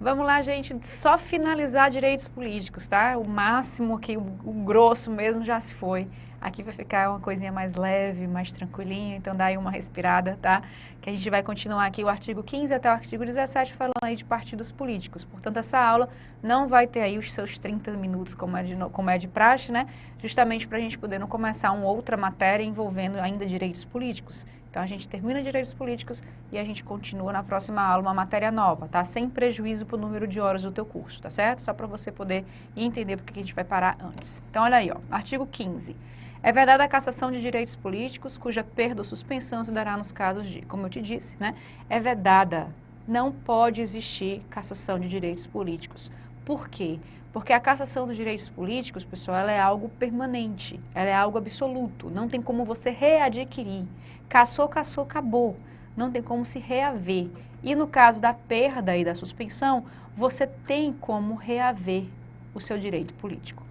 Vamos lá, gente, só finalizar direitos políticos, tá? O máximo aqui, o grosso mesmo já se foi. Aqui vai ficar uma coisinha mais leve, mais tranquilinha, então dá aí uma respirada, tá? Que a gente vai continuar aqui o artigo 15 até o artigo 17 falando aí de partidos políticos. Portanto, essa aula não vai ter aí os seus 30 minutos como é de praxe, né? Justamente para a gente poder não começar uma outra matéria envolvendo ainda direitos políticos. Então, a gente termina direitos políticos e a gente continua na próxima aula uma matéria nova, tá? Sem prejuízo para o número de horas do teu curso, tá certo? Só para você poder entender porque a gente vai parar antes. Então, olha aí, ó, artigo 15. É vedada a cassação de direitos políticos, cuja perda ou suspensão se dará nos casos de, como eu te disse, né? É vedada. Não pode existir cassação de direitos políticos. Por quê? Porque a cassação dos direitos políticos, pessoal, ela é algo permanente, ela é algo absoluto, não tem como você readquirir. Cassou, cassou, acabou. Não tem como se reaver. E no caso da perda e da suspensão, você tem como reaver o seu direito político.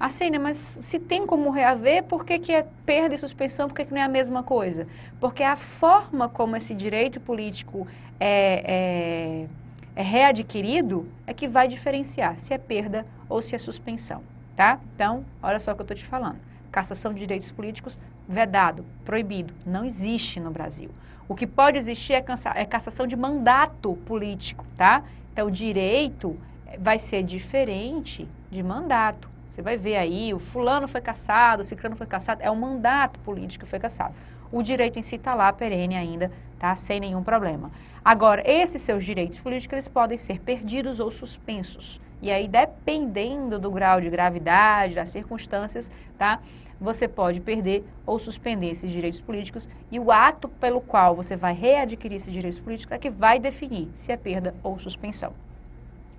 Assim, né? Mas se tem como reaver, por que é perda e suspensão? Por que não é a mesma coisa? Porque a forma como esse direito político é readquirido é que vai diferenciar se é perda ou se é suspensão, tá? Então, olha só o que eu estou te falando. Cassação de direitos políticos, vedado, proibido, não existe no Brasil. O que pode existir é cassação de mandato político, tá? Então, o direito vai ser diferente de mandato. Você vai ver aí, o fulano foi cassado, o ciclano foi cassado, é o mandato político que foi cassado. O direito em si está lá, perene ainda, tá? Sem nenhum problema. Agora, esses seus direitos políticos, eles podem ser perdidos ou suspensos. E aí, dependendo do grau de gravidade, das circunstâncias, tá? Você pode perder ou suspender esses direitos políticos e o ato pelo qual você vai readquirir esses direitos políticos é que vai definir se é perda ou suspensão.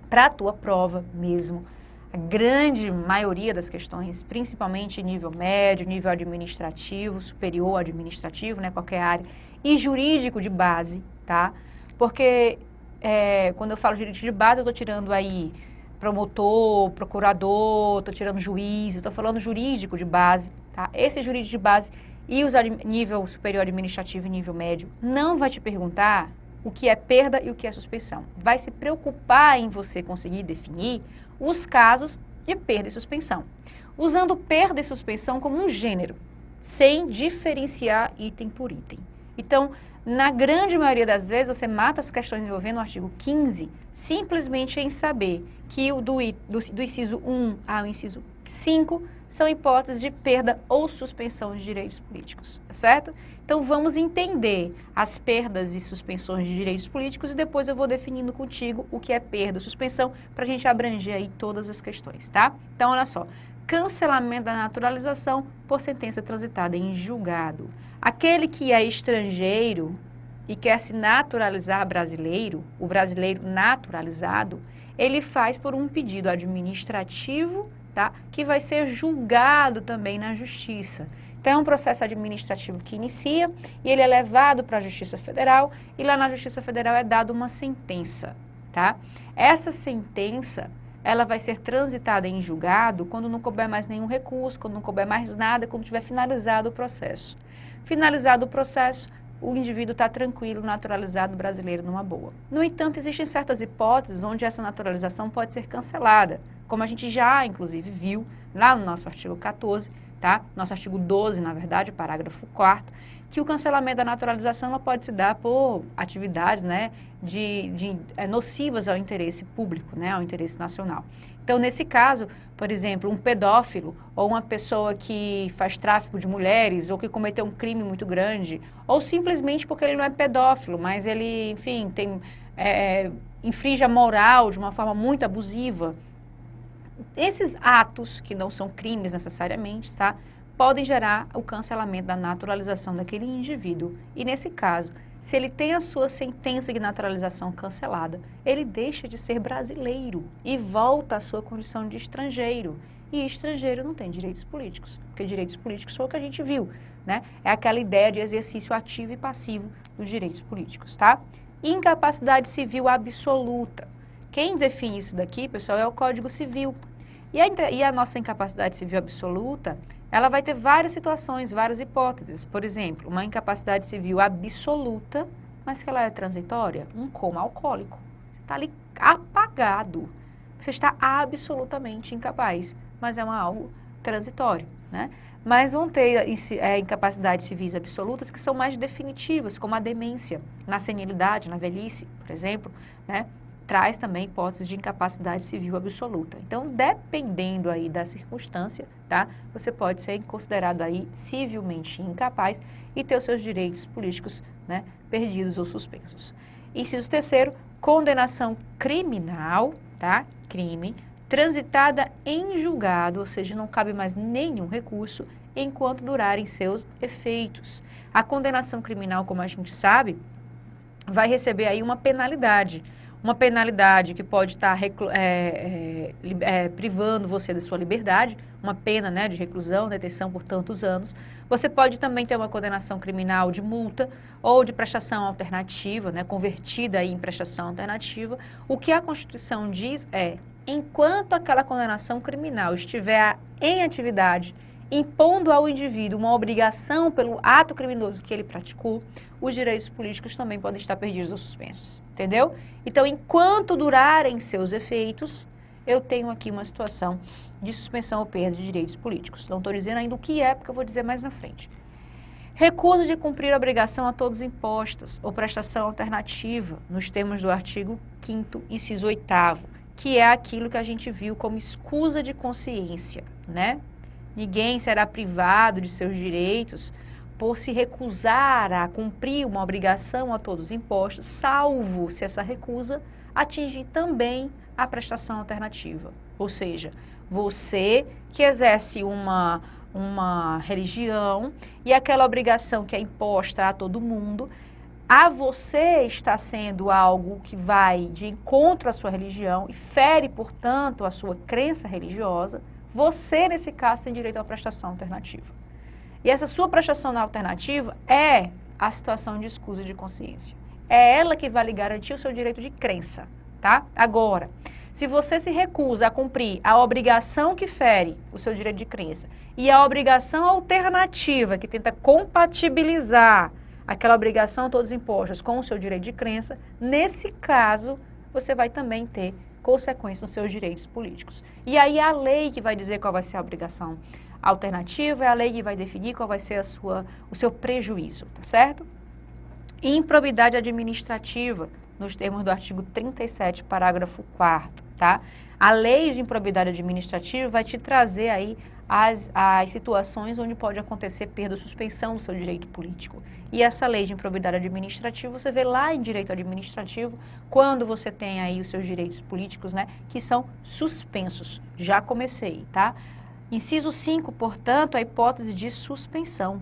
Para a tua prova mesmo, a grande maioria das questões, principalmente nível médio, nível administrativo, superior administrativo, né, qualquer área, e jurídico de base, tá? Porque quando eu falo jurídico de base, eu estou tirando aí promotor, procurador, estou tirando juiz, estou falando jurídico de base, tá? Esse jurídico de base e os nível superior administrativo e nível médio não vai te perguntar o que é perda e o que é suspensão. Vai se preocupar em você conseguir definir os casos de perda e suspensão, usando perda e suspensão como um gênero, sem diferenciar item por item. Então, na grande maioria das vezes, você mata as questões envolvendo o artigo 15 simplesmente em saber que o do inciso 1 ao inciso 5 são hipóteses de perda ou suspensão de direitos políticos, tá certo? Então, vamos entender as perdas e suspensões de direitos políticos e depois eu vou definindo contigo o que é perda ou suspensão para a gente abranger aí todas as questões, tá? Então, olha só, cancelamento da naturalização por sentença transitada em julgado. Aquele que é estrangeiro e quer se naturalizar brasileiro, o brasileiro naturalizado, ele faz por um pedido administrativo, tá? Que vai ser julgado também na justiça. Então, é um processo administrativo que inicia e ele é levado para a Justiça Federal e lá na Justiça Federal é dada uma sentença, tá? Essa sentença, ela vai ser transitada em julgado quando não couber mais nenhum recurso, quando não couber mais nada, quando tiver finalizado o processo. Finalizado o processo, o indivíduo está tranquilo, naturalizado brasileiro numa boa. No entanto, existem certas hipóteses onde essa naturalização pode ser cancelada, como a gente já, inclusive, viu lá no nosso artigo 14, tá? Nosso artigo 12, na verdade, parágrafo 4º, que o cancelamento da naturalização ela pode se dar por atividades, né, nocivas ao interesse público, né, ao interesse nacional. Então, nesse caso, por exemplo, um pedófilo ou uma pessoa que faz tráfico de mulheres ou que cometeu um crime muito grande, ou simplesmente porque ele não é pedófilo, mas ele, enfim, infringe a moral de uma forma muito abusiva. Esses atos, que não são crimes necessariamente, tá, podem gerar o cancelamento da naturalização daquele indivíduo. E nesse caso, se ele tem a sua sentença de naturalização cancelada, ele deixa de ser brasileiro e volta à sua condição de estrangeiro. E estrangeiro não tem direitos políticos, porque direitos políticos foi o que a gente viu, né? É aquela ideia de exercício ativo e passivo dos direitos políticos, tá? Incapacidade civil absoluta. Quem define isso daqui, pessoal, é o Código Civil. E a nossa incapacidade civil absoluta, ela vai ter várias situações, várias hipóteses. Por exemplo, uma incapacidade civil absoluta, mas que ela é transitória, um coma alcoólico. Você está ali julgado. Você está absolutamente incapaz, mas é algo transitório, né? Mas vão ter incapacidades civis absolutas que são mais definitivas, como a demência, na senilidade, na velhice, por exemplo, né? Traz também hipóteses de incapacidade civil absoluta. Então, dependendo aí da circunstância, tá? Você pode ser considerado aí civilmente incapaz e ter os seus direitos políticos, né, perdidos ou suspensos. Inciso terceiro, condenação criminal, tá? Crime, transitada em julgado, ou seja, não cabe mais nenhum recurso enquanto durarem seus efeitos. A condenação criminal, como a gente sabe, vai receber aí uma penalidade que pode estar privando você da sua liberdade, uma pena, né, de reclusão, detenção por tantos anos. Você pode também ter uma condenação criminal de multa ou de prestação alternativa, né, convertida aí em prestação alternativa. O que a Constituição diz é, enquanto aquela condenação criminal estiver em atividade, impondo ao indivíduo uma obrigação pelo ato criminoso que ele praticou, os direitos políticos também podem estar perdidos ou suspensos, entendeu? Então, enquanto durarem seus efeitos, eu tenho aqui uma situação de suspensão ou perda de direitos políticos. Não estou dizendo ainda o que é, porque eu vou dizer mais na frente. Recusa de cumprir a obrigação a todos impostas ou prestação alternativa, nos termos do artigo 5º, inciso 8º, que é aquilo que a gente viu como escusa de consciência, né? Ninguém será privado de seus direitos por se recusar a cumprir uma obrigação a todos os impostos, salvo se essa recusa atingir também a prestação alternativa. Ou seja, você que exerce uma religião e aquela obrigação que é imposta a todo mundo, a você está sendo algo que vai de encontro à sua religião e fere, portanto, a sua crença religiosa, você, nesse caso, tem direito a uma prestação alternativa. E essa sua prestação alternativa é a situação de escusa de consciência. É ela que vai lhe garantir o seu direito de crença, tá? Agora, se você se recusa a cumprir a obrigação que fere o seu direito de crença e a obrigação alternativa que tenta compatibilizar aquela obrigação a todos os impostos com o seu direito de crença, nesse caso, você vai também ter consequências nos seus direitos políticos. E aí a lei que vai dizer qual vai ser a obrigação alternativa, é a lei que vai definir qual vai ser o seu prejuízo, tá certo? Improbidade administrativa, nos termos do artigo 37, parágrafo 4º, tá? A lei de improbidade administrativa vai te trazer aí as situações onde pode acontecer perda ou suspensão do seu direito político. E essa lei de improbidade administrativa, você vê lá em direito administrativo, quando você tem aí os seus direitos políticos, né, que são suspensos. Já comecei, tá? Inciso 5, portanto, a hipótese de suspensão.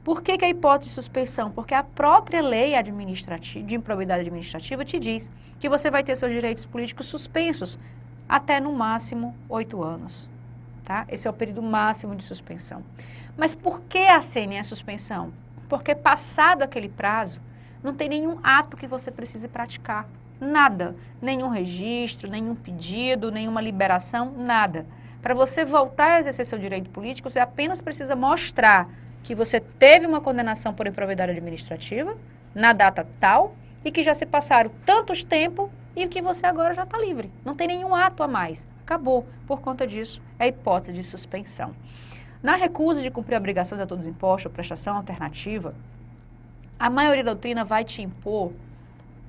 Por que a hipótese de suspensão? Porque a própria lei administrativa, de improbidade administrativa te diz que você vai ter seus direitos políticos suspensos até no máximo 8 anos. Tá? Esse é o período máximo de suspensão. Mas por que a CNE é suspensão? Porque passado aquele prazo, não tem nenhum ato que você precise praticar. Nada. Nenhum registro, nenhum pedido, nenhuma liberação, nada. Para você voltar a exercer seu direito político, você apenas precisa mostrar que você teve uma condenação por improbidade administrativa na data tal e que já se passaram tantos tempos e que você agora já está livre. Não tem nenhum ato a mais. Acabou. Por conta disso, é a hipótese de suspensão. Na recusa de cumprir obrigações a todos os impostos ou prestação alternativa, a maioria da doutrina vai te impor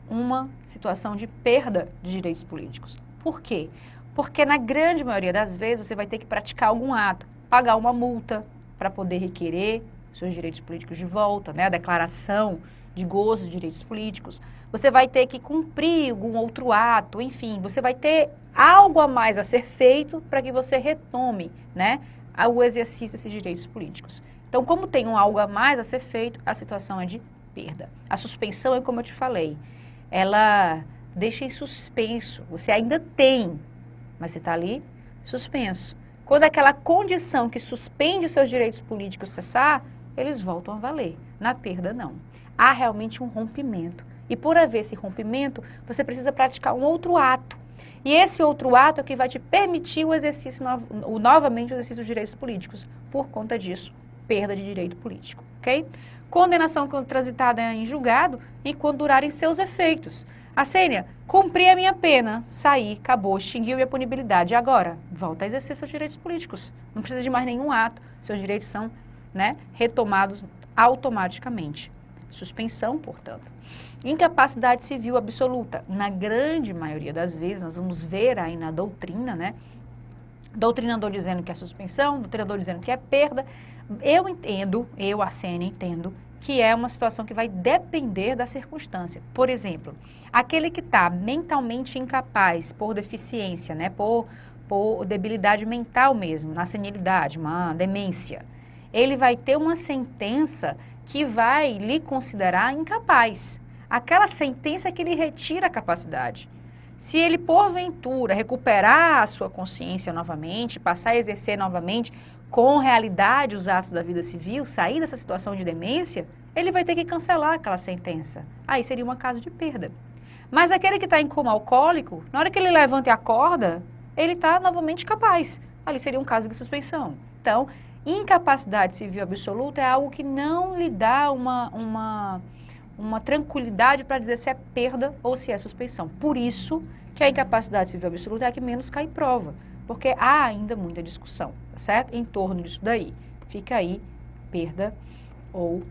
uma situação de perda de direitos políticos. Por quê? Porque na grande maioria das vezes você vai ter que praticar algum ato, pagar uma multa para poder requerer seus direitos políticos de volta, né? A declaração de gozo de direitos políticos. Você vai ter que cumprir algum outro ato, enfim, você vai ter algo a mais a ser feito para que você retome, né, o exercício desses direitos políticos. Então, como tem um algo a mais a ser feito, a situação é de perda. A suspensão é como eu te falei, ela deixa em suspenso, você ainda tem, mas você está ali suspenso. Quando aquela condição que suspende seus direitos políticos cessar, eles voltam a valer. Na perda, não. Há realmente um rompimento. E por haver esse rompimento, você precisa praticar um outro ato. E esse outro ato é que vai te permitir o exercício, novamente o exercício dos direitos políticos. Por conta disso, perda de direito político, ok? Condenação transitada em julgado enquanto durarem seus efeitos. Arsênia, cumpri a minha pena, saí, acabou, extinguiu minha punibilidade. Agora, volta a exercer seus direitos políticos. Não precisa de mais nenhum ato. Seus direitos são, né, retomados automaticamente. Suspensão, portanto. Incapacidade civil absoluta. Na grande maioria das vezes, nós vamos ver aí na doutrina, né? Doutrinador dizendo que é suspensão, doutrinador dizendo que é perda. Eu entendo, Arsênia, entendo que é uma situação que vai depender da circunstância. Por exemplo, aquele que está mentalmente incapaz por deficiência, né, por debilidade mental mesmo, na senilidade, uma demência, ele vai ter uma sentença que vai lhe considerar incapaz. Aquela sentença é que lhe retira a capacidade. Se ele, porventura, recuperar a sua consciência novamente, passar a exercer novamente com realidade os atos da vida civil, sair dessa situação de demência, ele vai ter que cancelar aquela sentença. Aí seria um caso de perda. Mas aquele que está em coma alcoólico, na hora que ele levanta e acorda, ele está novamente capaz. Ali seria um caso de suspensão. Então, incapacidade civil absoluta é algo que não lhe dá uma tranquilidade para dizer se é perda ou se é suspensão. Por isso que a incapacidade civil absoluta é a que menos cai em prova, porque há ainda muita discussão, tá certo? Em torno disso daí. Fica aí perda ou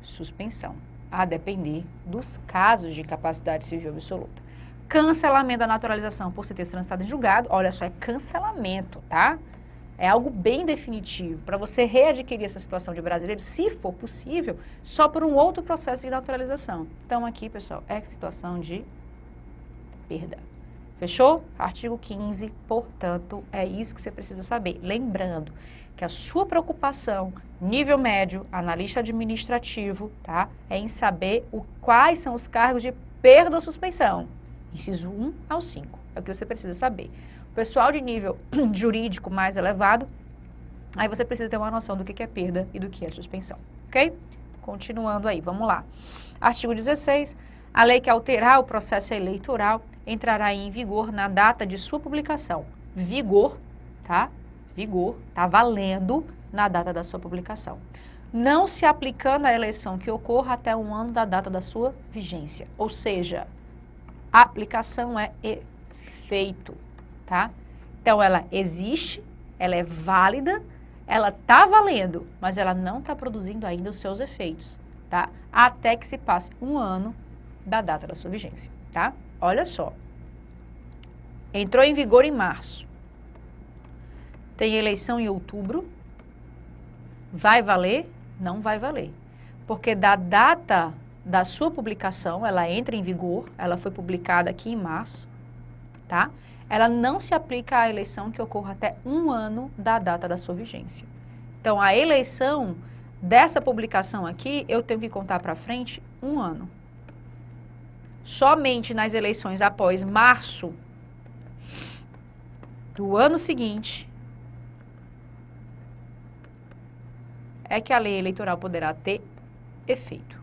suspensão, a depender dos casos de incapacidade civil absoluta. Cancelamento da naturalização por ter transitado em julgado, olha só, é cancelamento, tá? É algo bem definitivo, para você readquirir essa situação de brasileiro, se for possível, só por um outro processo de naturalização. Então aqui, pessoal, é situação de perda. Fechou? Artigo 15, portanto, é isso que você precisa saber. Lembrando que a sua preocupação, nível médio, analista administrativo, tá? É em saber quais são os cargos de perda ou suspensão. Inciso 1 ao 5, é o que você precisa saber. O pessoal de nível jurídico mais elevado, aí você precisa ter uma noção do que é perda e do que é suspensão, ok? Continuando aí, vamos lá. Artigo 16, a lei que alterar o processo eleitoral entrará em vigor na data de sua publicação. Vigor, tá? Vigor, tá valendo na data da sua publicação. Não se aplicando à eleição que ocorra até um ano da data da sua vigência. Ou seja, a aplicação é efeito, tá? Então, ela existe, ela é válida, ela tá valendo, mas ela não está produzindo ainda os seus efeitos, tá? Até que se passe um ano da data da sua vigência, tá? Olha só. Entrou em vigor em março. Tem eleição em outubro. Vai valer? Não vai valer. Porque da data da sua publicação, ela entra em vigor, ela foi publicada aqui em março, tá? Ela não se aplica à eleição que ocorra até um ano da data da sua vigência. Então, a eleição dessa publicação aqui, eu tenho que contar para frente um ano. Somente nas eleições após março do ano seguinte é que a lei eleitoral poderá ter efeito.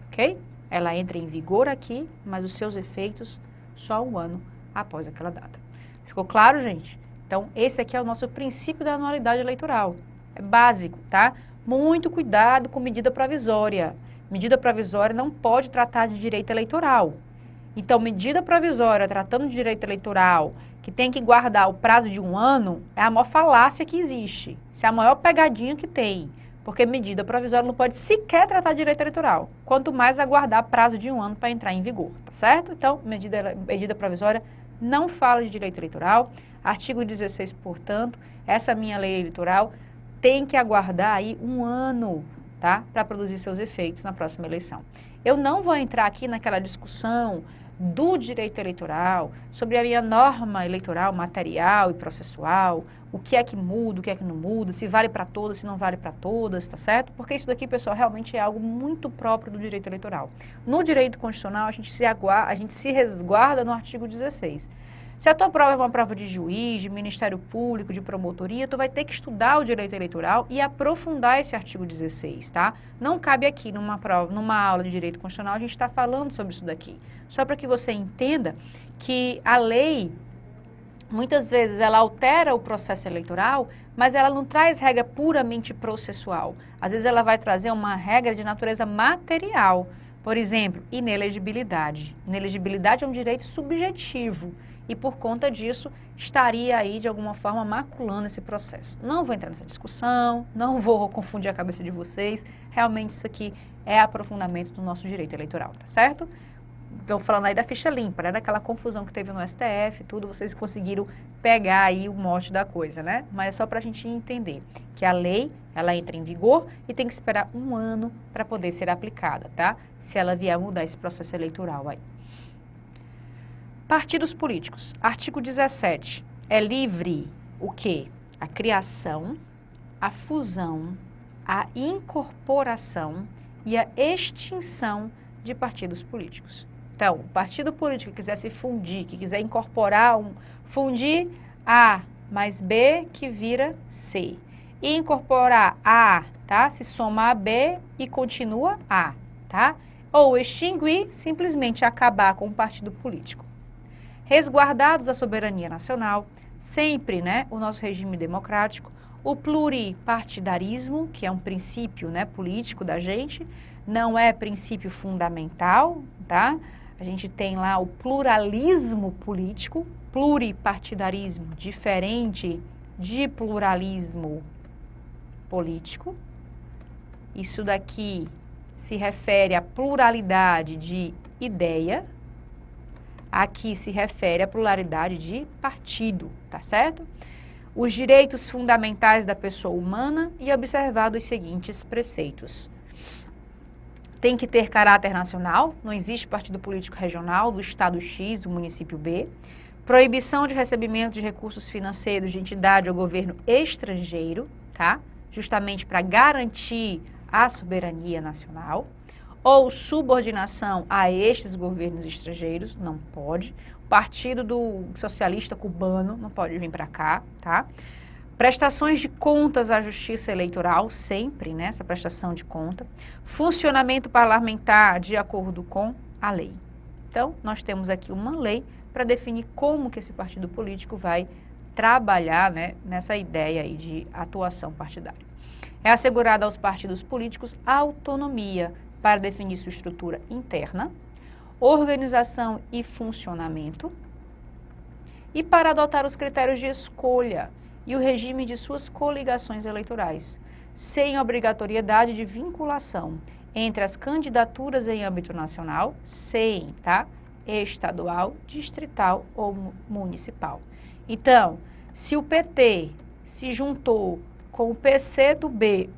Ok? Ela entra em vigor aqui, mas os seus efeitos só um ano após aquela data. Ficou claro, gente? Então, esse aqui é o nosso princípio da anualidade eleitoral. É básico, tá? Muito cuidado com medida provisória. Medida provisória não pode tratar de direito eleitoral. Então, medida provisória tratando de direito eleitoral, que tem que guardar o prazo de um ano, é a maior falácia que existe. Isso é a maior pegadinha que tem. Porque medida provisória não pode sequer tratar de direito eleitoral. Quanto mais aguardar prazo de um ano para entrar em vigor, tá certo? Então, medida provisória não fala de direito eleitoral. Artigo 16, portanto, essa minha lei eleitoral tem que aguardar aí um ano, tá? Para produzir seus efeitos na próxima eleição. Eu não vou entrar aqui naquela discussão do direito eleitoral, sobre a minha norma eleitoral material e processual, o que é que muda, o que é que não muda, se vale para todas, se não vale para todas, tá certo? Porque isso daqui, pessoal, realmente é algo muito próprio do direito eleitoral. No direito constitucional, a gente se resguarda no artigo 16. Se a tua prova é uma prova de juiz, de Ministério Público, de promotoria, tu vai ter que estudar o direito eleitoral e aprofundar esse artigo 16, tá? Não cabe aqui numa aula de direito constitucional a gente está falando sobre isso daqui. Só para que você entenda que a lei, muitas vezes, ela altera o processo eleitoral, mas ela não traz regra puramente processual. Às vezes ela vai trazer uma regra de natureza material. Por exemplo, inelegibilidade. Inelegibilidade é um direito subjetivo e, por conta disso, estaria aí, de alguma forma, maculando esse processo. Não vou entrar nessa discussão, não vou confundir a cabeça de vocês. Realmente, isso aqui é aprofundamento do nosso direito eleitoral, tá certo? Estou falando aí da ficha limpa, né? Daquela confusão que teve no STF, tudo, vocês conseguiram pegar aí o mote da coisa, né? Mas é só para a gente entender que a lei, ela entra em vigor e tem que esperar 1 ano para poder ser aplicada, tá? Se ela vier mudar esse processo eleitoral aí. Partidos políticos. Artigo 17. É livre o quê? A criação, a fusão, a incorporação e a extinção de partidos políticos. Então, o partido político que quiser se fundir, que quiser incorporar fundir A mais B que vira C. E incorporar A, tá? Se somar a B e continua A, tá? Ou extinguir, simplesmente acabar com o partido político. Resguardados a soberania nacional, sempre, né, o nosso regime democrático, o pluripartidarismo, que é um princípio, né, político da gente, não é princípio fundamental, tá? A gente tem lá o pluralismo político, pluripartidarismo, diferente de pluralismo político. Isso daqui se refere à pluralidade de ideia, aqui se refere à pluralidade de partido, tá certo? Os direitos fundamentais da pessoa humana e observado os seguintes preceitos. Tem que ter caráter nacional, não existe partido político regional do estado X, do município B. Proibição de recebimento de recursos financeiros de entidade ou governo estrangeiro, tá? Justamente para garantir a soberania nacional. Ou subordinação a estes governos estrangeiros, não pode. O Partido do Socialista Cubano não pode vir para cá, tá? Prestações de contas à Justiça Eleitoral, sempre, né, essa prestação de conta. Funcionamento parlamentar de acordo com a lei. Então, nós temos aqui uma lei para definir como que esse partido político vai trabalhar, né, nessa ideia aí de atuação partidária. É assegurada aos partidos políticos a autonomia para definir sua estrutura interna, organização e funcionamento, e para adotar os critérios de escolha e o regime de suas coligações eleitorais, sem obrigatoriedade de vinculação entre as candidaturas em âmbito nacional, sem, tá? Estadual, distrital ou municipal. Então, se o PT se juntou com o PC do B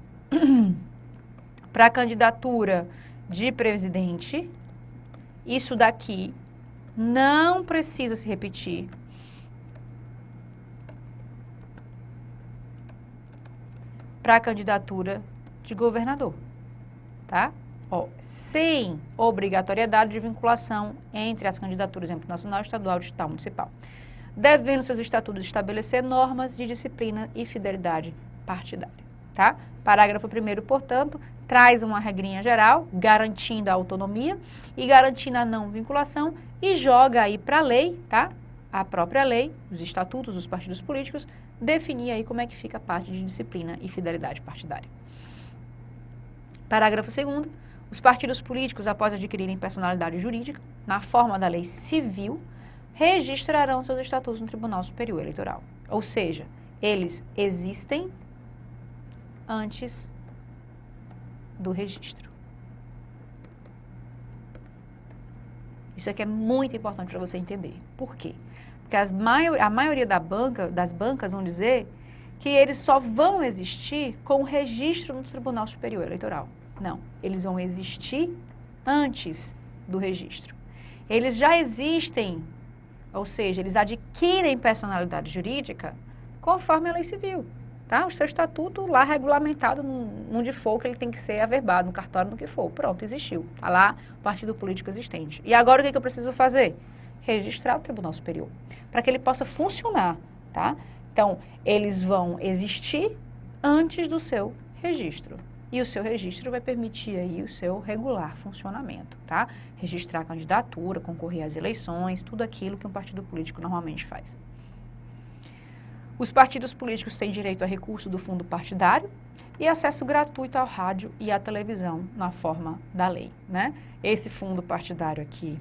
para a candidatura de presidente, isso daqui não precisa se repetir para a candidatura de governador, tá? Ó, sem obrigatoriedade de vinculação entre as candidaturas em âmbito nacional, estadual, distrital, municipal, devendo seus estatutos estabelecer normas de disciplina e fidelidade partidária, tá? Parágrafo 1º, portanto, traz uma regrinha geral, garantindo a autonomia e garantindo a não vinculação e joga aí para a lei, tá? A própria lei, os estatutos dos partidos políticos, definir aí como é que fica a parte de disciplina e fidelidade partidária. Parágrafo 2º, os partidos políticos, após adquirirem personalidade jurídica, na forma da lei civil, registrarão seus estatutos no Tribunal Superior Eleitoral. Ou seja, eles existem antes do registro. Isso aqui é muito importante para você entender. Por quê? Porque a maioria das bancas vão dizer que eles só vão existir com o registro no Tribunal Superior Eleitoral. Não, eles vão existir antes do registro. Eles já existem, ou seja, eles adquirem personalidade jurídica conforme a lei civil. Tá? O seu estatuto lá regulamentado, onde for que ele tem que ser averbado, no cartório, no que for. Pronto, existiu. Está lá o partido político existente. E agora o que eu preciso fazer? Registrar o Tribunal Superior, para que ele possa funcionar, tá? Então, eles vão existir antes do seu registro. E o seu registro vai permitir aí o seu regular funcionamento, tá? Registrar a candidatura, concorrer às eleições, tudo aquilo que um partido político normalmente faz. Os partidos políticos têm direito a recurso do fundo partidário e acesso gratuito ao rádio e à televisão na forma da lei, né? Esse fundo partidário aqui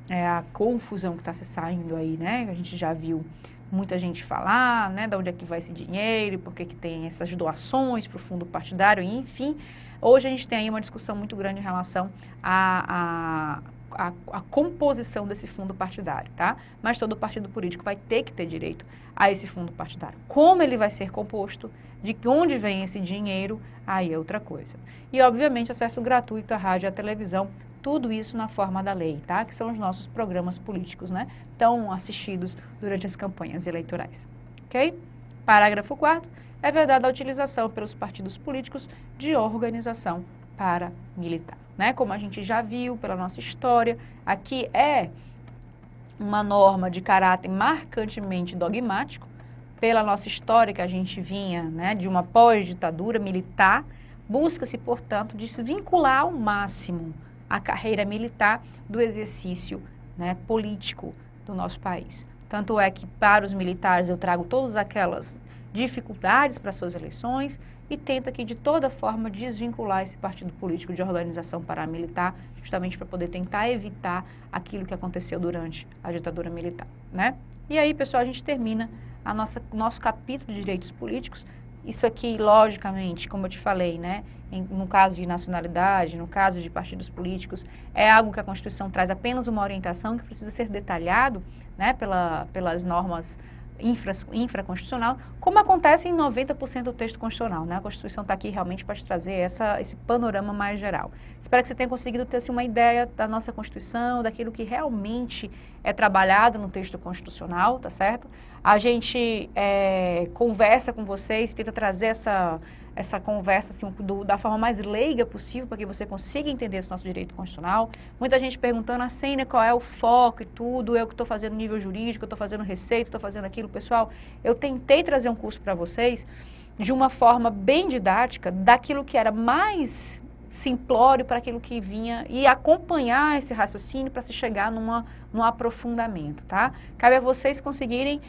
é a confusão que está se saindo aí, né? A gente já viu muita gente falar, né? De onde é que vai esse dinheiro, por que que tem essas doações para o fundo partidário, enfim. Hoje a gente tem aí uma discussão muito grande em relação a composição desse fundo partidário, tá? Mas todo partido político vai ter que ter direito a esse fundo partidário. Como ele vai ser composto, de onde vem esse dinheiro, aí é outra coisa. E, obviamente, acesso gratuito à rádio e à televisão, tudo isso na forma da lei, tá? Que são os nossos programas políticos, né? Tão assistidos durante as campanhas eleitorais, ok? Parágrafo 4º, é vedada a utilização pelos partidos políticos de organização paramilitar, né? Como a gente já viu pela nossa história, aqui é uma norma de caráter marcantemente dogmático, pela nossa história que a gente vinha, né, de uma pós-ditadura militar, busca-se, portanto, desvincular ao máximo a carreira militar do exercício, né, político do nosso país. Tanto é que para os militares eu trago todas aquelas dificuldades para suas eleições e tento aqui de toda forma desvincular esse partido político de organização paramilitar, justamente para poder tentar evitar aquilo que aconteceu durante a ditadura militar, né? E aí, pessoal, a gente termina nosso capítulo de direitos políticos. Isso aqui, logicamente, como eu te falei, né, no caso de nacionalidade, no caso de partidos políticos, é algo que a Constituição traz apenas uma orientação que precisa ser detalhado, né, pelas normas infraconstitucional, como acontece em 90% do texto constitucional, né? A Constituição está aqui realmente para te trazer esse panorama mais geral. Espero que você tenha conseguido ter assim, uma ideia da nossa Constituição, daquilo que realmente é trabalhado no texto constitucional, tá certo? A gente conversa com vocês, tenta trazer essa conversa assim, da forma mais leiga possível para que você consiga entender esse nosso direito constitucional. Muita gente perguntando assim, né, qual é o foco e tudo, eu que estou fazendo nível jurídico, eu estou fazendo receita, estou fazendo aquilo. Pessoal, eu tentei trazer um curso para vocês de uma forma bem didática, daquilo que era mais simplório para aquilo que vinha e acompanhar esse raciocínio para se chegar num aprofundamento, tá? Cabe a vocês conseguirem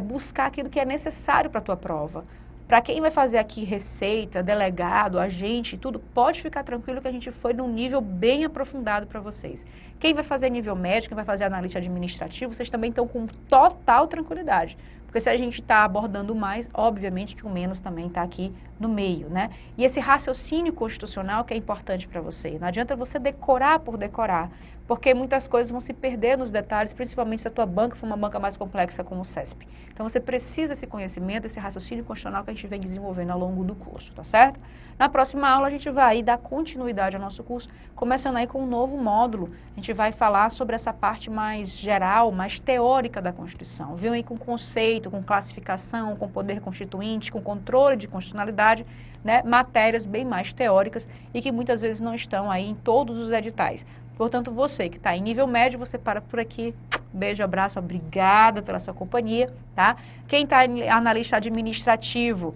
buscar aquilo que é necessário para a tua prova. Para quem vai fazer aqui receita, delegado, agente, tudo, pode ficar tranquilo que a gente foi num nível bem aprofundado para vocês. Quem vai fazer nível médico, quem vai fazer analista administrativo, vocês também estão com total tranquilidade. Porque se a gente está abordando mais, obviamente que o menos também está aqui no meio, né? E esse raciocínio constitucional que é importante para você. Não adianta você decorar por decorar, porque muitas coisas vão se perder nos detalhes, principalmente se a tua banca for uma banca mais complexa como o CESP. Então você precisa desse conhecimento, esse raciocínio constitucional que a gente vem desenvolvendo ao longo do curso, tá certo? Na próxima aula a gente vai dar continuidade ao nosso curso, começando aí com um novo módulo. A gente vai falar sobre essa parte mais geral, mais teórica da Constituição. Viu aí com conceito, com classificação, com poder constituinte, com controle de constitucionalidade, né? Matérias bem mais teóricas e que muitas vezes não estão aí em todos os editais. Portanto, você que está em nível médio, você para por aqui. Beijo, abraço, obrigada pela sua companhia, tá? Quem está analista administrativo,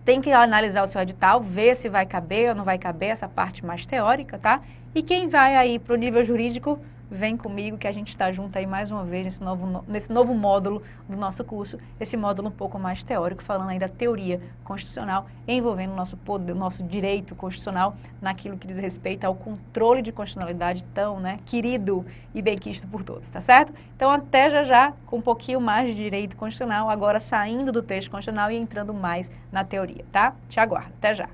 tem que analisar o seu edital, ver se vai caber ou não vai caber essa parte mais teórica, tá? E quem vai aí para o nível jurídico, vem comigo que a gente está junto aí mais uma vez nesse novo módulo do nosso curso, esse módulo um pouco mais teórico, falando aí da teoria constitucional, envolvendo o nosso poder, o nosso direito constitucional naquilo que diz respeito ao controle de constitucionalidade tão, né, querido e benquisto por todos, tá certo? Então até já com um pouquinho mais de direito constitucional, agora saindo do texto constitucional e entrando mais na teoria, tá? Te aguardo, até já!